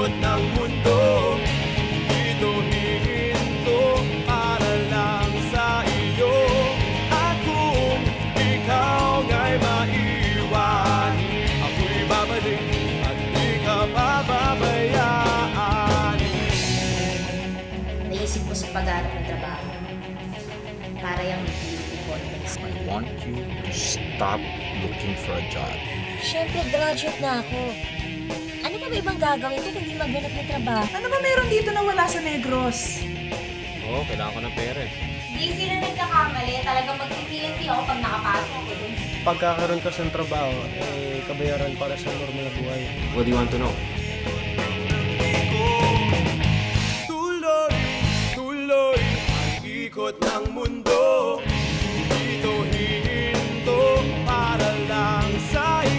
ikot ng mundo. Dito hihinto para lang sa iyo. At kung ikaw nga'y maiwan, ako'y babalik at di ka pababayaan. Naisip ko sa pag-aarap ng trabaho para yung beauty contest. I want you to stop looking for a job. Siyempre, graduate na ako. Ano pa ba ibang gagawin ko kundi maghanap ng trabaho? Ano ba meron dito na wala sa Negros? Oo, kailangan ko ng pera eh. Di sila nagkakamali. Talagang magtitiyan ako pag nakapasok ako dun. Pagkakaroon ka sa trabaho, kabayaran para sa normal na buhay. What do you want to know? Tuloy, tuloy ang ikot ng mundo. Dito hihinto para lang sa iyo.